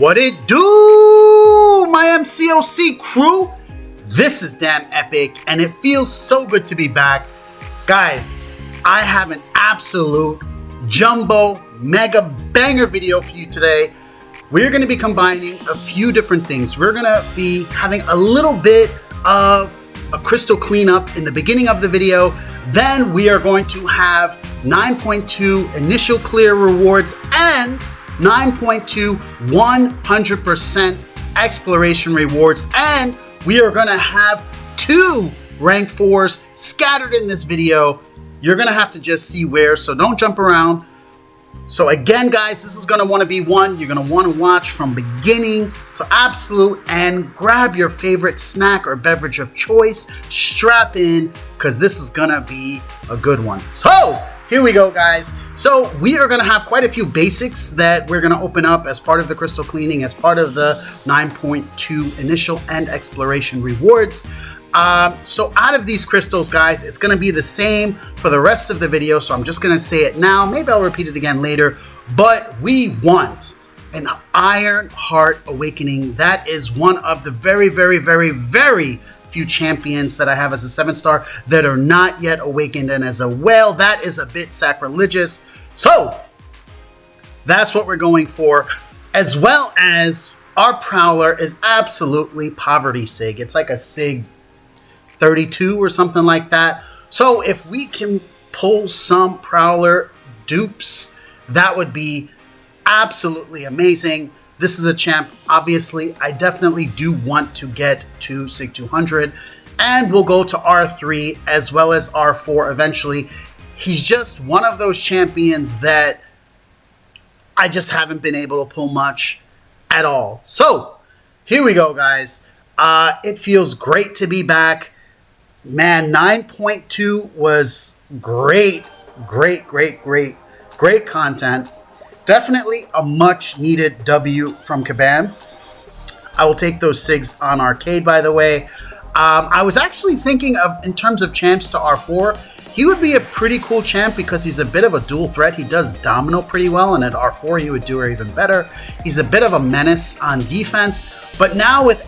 What it do, my MCOC crew? This is DamnEpic, and it feels so good to be back. Guys, I have an absolute jumbo mega banger video for you today. We're going to be combining a few different things. We're going to be having a little bit of a crystal cleanup in the beginning of the video. Then we are going to have 9.2 initial clear rewards and 9.2 100% exploration rewards. And we are going to have 2 rank 4s scattered in this video. You're going to have to just see where, so don't jump around. So again, guys, this is going to want to be one you're going to want to watch from beginning to absolute, and grab your favorite snack or beverage of choice, strap in, because this is going to be a good one. So here we go, guys. So we are going to have quite a few basics that we're going to open up as part of the crystal cleaning, as part of the 9.2 initial and exploration rewards. So out of these crystals, guys, it's going to be the same for the rest of the video. So I'm just going to say it now. Maybe I'll repeat it again later. But we want an Iron Heart Awakening. That is one of the very, very, very, very few champions that I have as a 7-star that are not yet awakened. And as a whale, that is a bit sacrilegious. So that's what we're going for. As well as our Prowler is absolutely poverty sig. It's like a sig 32 or something like that. So if we can pull some Prowler dupes, that would be absolutely amazing. This is a champ, obviously, I definitely do want to get to Sig 200, and we'll go to R3 as well as R4 eventually. He's just one of those champions that I just haven't been able to pull much at all. So here we go, guys. It feels great to be back. Man, 9.2 was great content. Definitely a much needed W from Kabam. I will take those SIGs on arcade, by the way. I was actually thinking of, in terms of champs to R4, he would be a pretty cool champ because he's a bit of a dual threat. He does domino pretty well, and at R4 he would do her even better. He's a bit of a menace on defense, but now with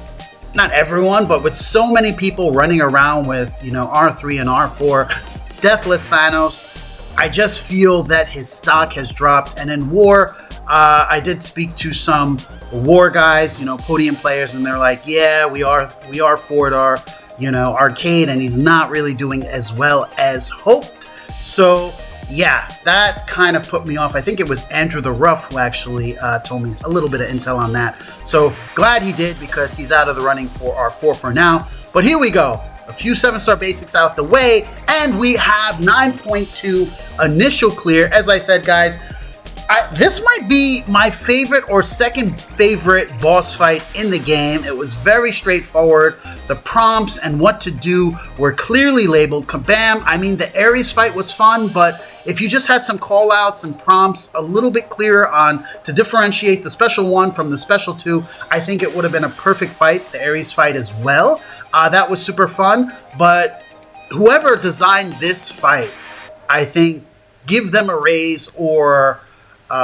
not everyone, but with so many people running around with, you know, R3 and R4, Deathless Thanos, I just feel that his stock has dropped. And in War, I did speak to some War guys, you know, podium players, and they're like, yeah, we are Ford our, you know, arcade, and he's not really doing as well as hoped. So yeah, that kind of put me off. I think it was Andrew the Rough who actually told me a little bit of intel on that. So glad he did, because he's out of the running for R4 for now. But here we go. A few 7-star basics out the way, and we have 9.2 initial clear. As I said, guys, this might be my favorite or second favorite boss fight in the game. It was very straightforward. The prompts and what to do were clearly labeled. Kabam, I mean, the Ares fight was fun, but if you just had some call outs and prompts a little bit clearer on to differentiate the special 1 from the special 2, I think it would have been a perfect fight. The Ares fight as well. That was super fun, but whoever designed this fight, I think, give them a raise or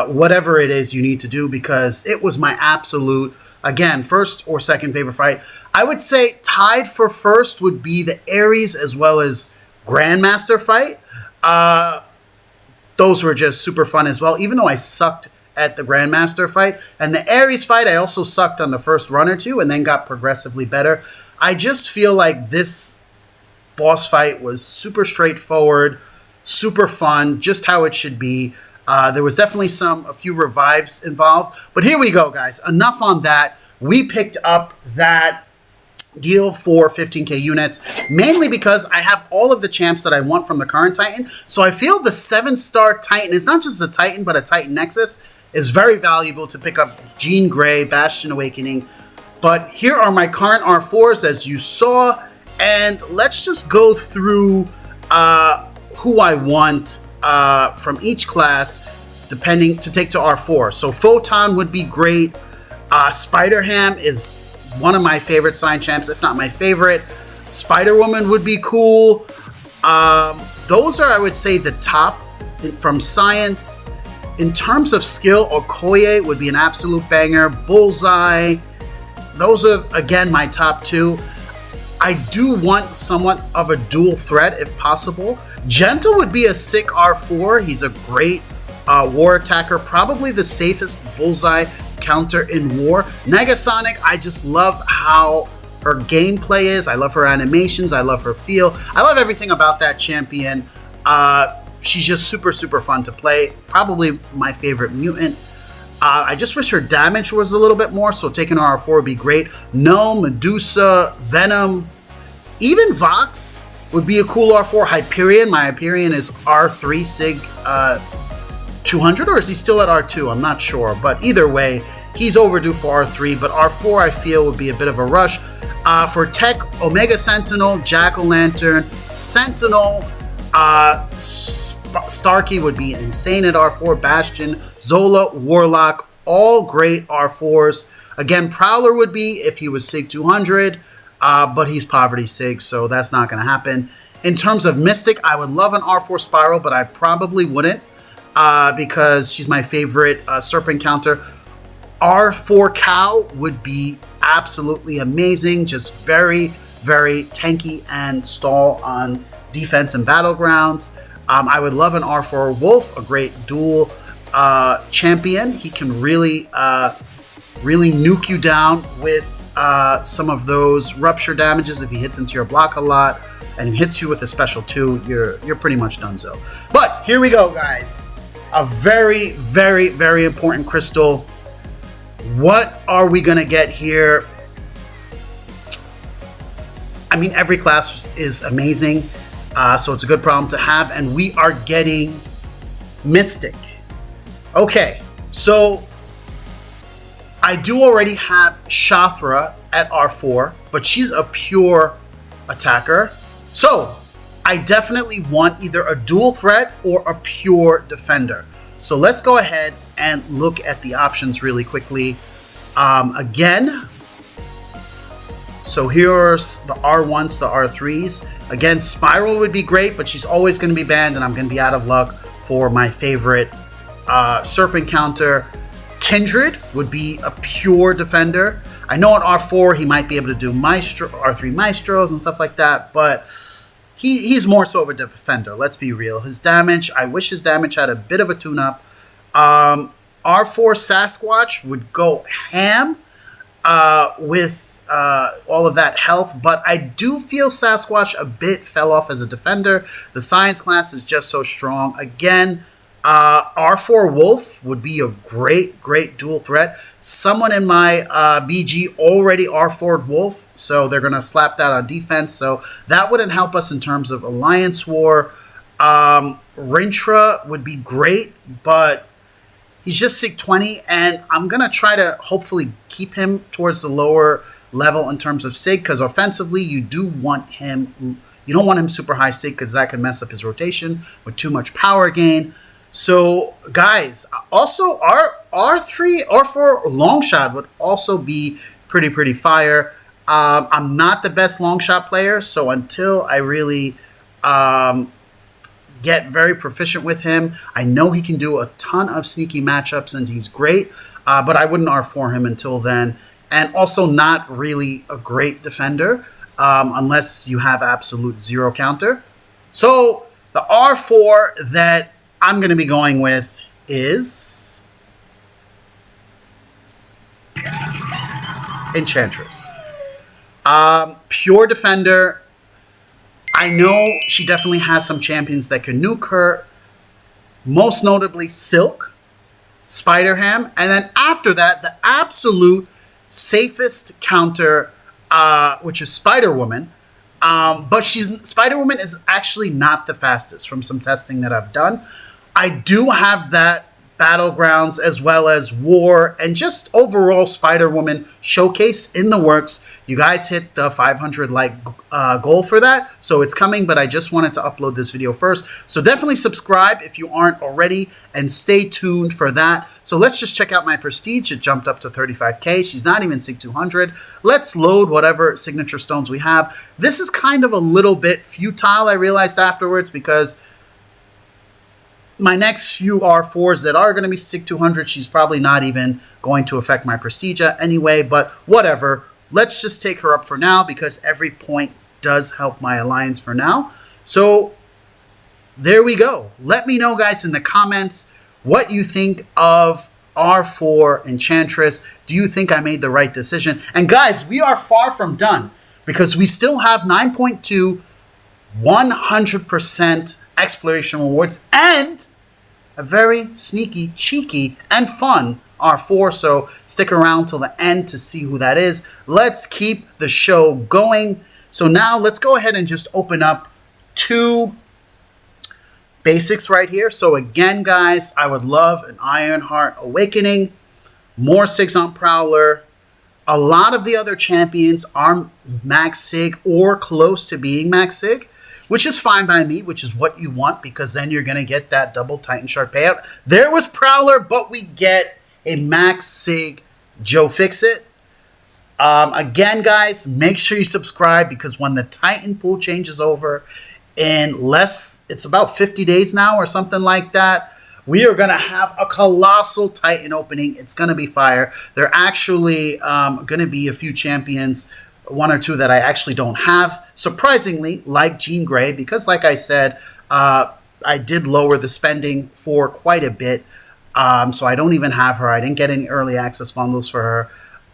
whatever it is you need to do, because it was my absolute, again, first or second favorite fight. I would say tied for first would be the Ares as well as Grandmaster fight. Those were just super fun as well, even though I sucked at the Grandmaster fight. And the Ares fight, I also sucked on the first run or two and then got progressively better. I just feel like this boss fight was super straightforward, super fun, just how it should be. There was definitely a few revives involved. But here we go, guys. Enough on that. We picked up that deal for 15k units, mainly because I have all of the champs that I want from the current Titan. So I feel the 7-star Titan, it's not just a Titan, but a Titan Nexus, is very valuable to pick up. Jean Grey, Bastion Awakening. But here are my current R4s, as you saw. And let's just go through who I want from each class, depending, to take to R4. So Photon would be great. Spider-Ham is one of my favorite sign champs, if not my favorite. Spider-Woman would be cool. Those are, I would say, the top from science. In terms of skill, Okoye would be an absolute banger. Bullseye, those are, again, my top two. I do want somewhat of a dual threat if possible. Gentle would be a sick R4. He's a great war attacker, probably the safest Bullseye counter in war. Negasonic, I just love how her gameplay is. I love her animations. I love her feel. I love everything about that champion. She's just super, super fun to play. Probably my favorite mutant. I just wish her damage was a little bit more, so taking her R4 would be great. No, Medusa, Venom, even Vox would be a cool R4. Hyperion, my Hyperion is R3 Sig 200, or is he still at R2? I'm not sure, but either way, he's overdue for R3, but R4 I feel would be a bit of a rush. For tech, Omega Sentinel, Jack-O-Lantern, Sentinel, Starkey would be insane at R4, Bastion, Zola, Warlock, all great R4s. Again, Prowler would be if he was Sig 200, but he's Poverty Sig, so that's not going to happen. In terms of Mystic, I would love an R4 Spiral, but I probably wouldn't because she's my favorite Serpent counter. R4 Cow would be absolutely amazing, just very, very tanky and stall on defense and battlegrounds. I would love an R4 Wolf, a great dual champion. He can really, really nuke you down with some of those rupture damages if he hits into your block a lot and he hits you with a special 2. You're pretty much donezo. But here we go, guys. A very, very, very important crystal. What are we gonna get here? I mean, every class is amazing. So it's a good problem to have, and we are getting Mystic. Okay, so I do already have Shathra at R4, but she's a pure attacker. So I definitely want either a dual threat or a pure defender. So let's go ahead and look at the options really quickly. Again, so here's the R1s, the R3s. Again, Spiral would be great, but she's always going to be banned, and I'm going to be out of luck for my favorite Serpent counter. Kindred would be a pure defender. I know at R4 he might be able to do R3 Maestros and stuff like that, but he's more so of a defender. Let's be real. His damage, I wish his damage had a bit of a tune-up. R4 Sasquatch would go ham with all of that health, but I do feel Sasquatch a bit fell off as a defender. The science class is just so strong. Again, R4 Wolf would be a great, great dual threat. Someone in my BG already R4'd Wolf, so they're going to slap that on defense, so that wouldn't help us in terms of Alliance War. Rintra would be great, but he's just Sig 20, and I'm going to try to hopefully keep him towards the lower level in terms of Sig, because offensively you do want him, you don't want him super high Sig because that can mess up his rotation with too much power gain. So guys, also R4 Longshot would also be pretty fire. I'm not the best Longshot player, so until I really get very proficient with him, I know he can do a ton of sneaky matchups and he's great, but I wouldn't R4 him until then. And also not really a great defender unless you have absolute 0 counter. So the R4 that I'm going to be going with is Enchantress. Pure defender. I know she definitely has some champions that can nuke her. Most notably Silk, Spider-Ham, and then after that, the absolute safest counter, which is Spider-Woman. But Spider-Woman is actually not the fastest from some testing that I've done. I do have that Battlegrounds as well as War and just overall Spider-Woman showcase in the works. You guys hit the 500 like goal for that, so it's coming, but I just wanted to upload this video first. So definitely subscribe if you aren't already and stay tuned for that. So let's just check out my prestige. It jumped up to 35k. She's not even Sig 200. Let's load whatever signature stones we have. This is kind of a little bit futile, I realized afterwards, because my next few R4s that are going to be SIG 200, she's probably not even going to affect my prestige anyway, but whatever. Let's just take her up for now because every point does help my alliance for now. So there we go. Let me know, guys, in the comments what you think of R4 Enchantress. Do you think I made the right decision? And guys, we are far from done because we still have 9.2 100% exploration rewards and a very sneaky, cheeky, and fun R4. So stick around till the end to see who that is. Let's keep the show going. So now let's go ahead and just open up 2 basics right here. So again, guys, I would love an Ironheart Awakening, more SIGs on Prowler. A lot of the other champions are max SIG or close to being max SIG, which is fine by me, which is what you want because then you're going to get that double Titan Shard payout. There was Prowler, but we get a max SIG Joe Fixit. Again, guys, make sure you subscribe because when the Titan pool changes over in it's about 50 days now or something like that, we are going to have a colossal Titan opening. It's going to be fire. There are actually going to be a few champions, 1 or 2 that I actually don't have, surprisingly, like Jean Grey, because like I said, I did lower the spending for quite a bit, so I don't even have her. I didn't get any early access bundles for her.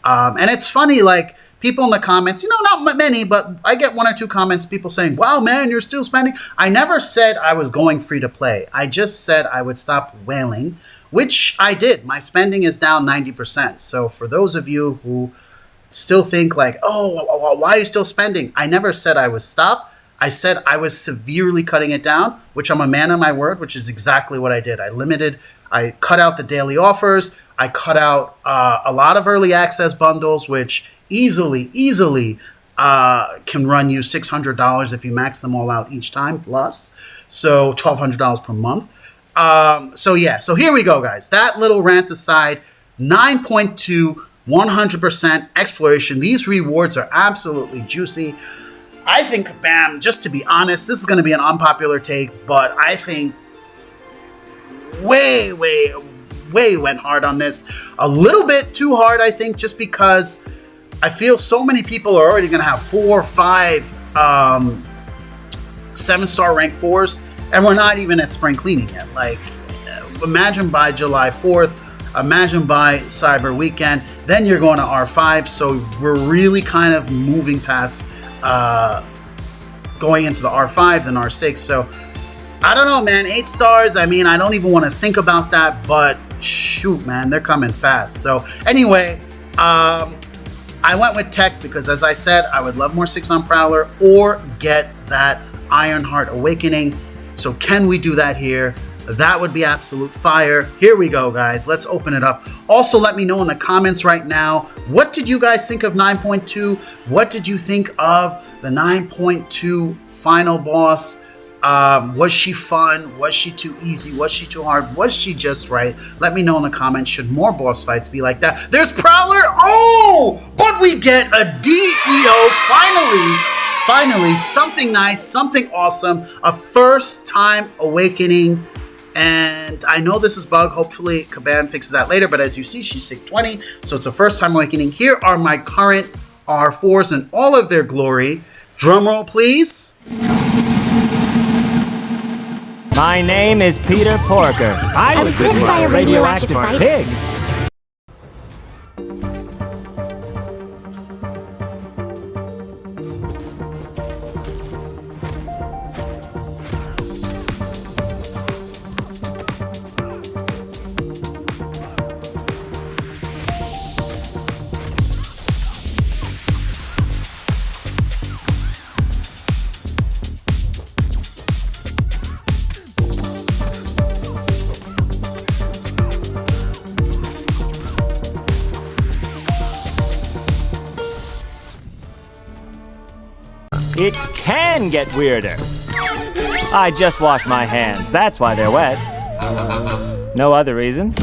And it's funny, like, people in the comments, not many, but I get 1 or 2 comments, people saying, wow, man, you're still spending. I never said I was going free to play. I just said I would stop whaling, which I did. My spending is down 90%. So for those of you who still think like, oh, why are you still spending? I never said I would stop. I said I was severely cutting it down, which I'm a man of my word, which is exactly what I did. I cut out the daily offers. I cut out a lot of early access bundles, which easily can run you $600 if you max them all out each time plus. So $1,200 per month. So here we go, guys. That little rant aside, 9.2 100% exploration. These rewards are absolutely juicy. I think, bam, just to be honest, this is going to be an unpopular take, but I think way went hard on this. A little bit too hard, I think, just because I feel so many people are already going to have 4 or 5 7-star rank 4s, and we're not even at spring cleaning yet. Like, imagine by July 4th, imagine by Cyber Weekend, then you're going to R5. So we're really kind of moving past going into the R5, then R6. So I don't know, man. 8 stars. I mean, I don't even want to think about that, but shoot, man, they're coming fast. So anyway, I went with tech because, as I said, I would love more 6 on Prowler or get that Ironheart Awakening. So can we do that here? That would be absolute fire. Here we go, guys. Let's open it up. Also, let me know in the comments right now, what did you guys think of 9.2? What did you think of the 9.2 final boss? Was she fun? Was she too easy? Was she too hard? Was she just right? Let me know in the comments. Should more boss fights be like that? There's Prowler. Oh, but we get a DEO finally, something nice, something awesome, a first time awakening. And I know this is bug. Hopefully Kabam fixes that later. But as you see, she's SIG 20. So it's a first time awakening. Here are my current R4s in all of their glory. Drum roll, please. My name is Peter Porker. I was bitten by a radioactive pig. It can get weirder. I just washed my hands. That's why they're wet. No other reason.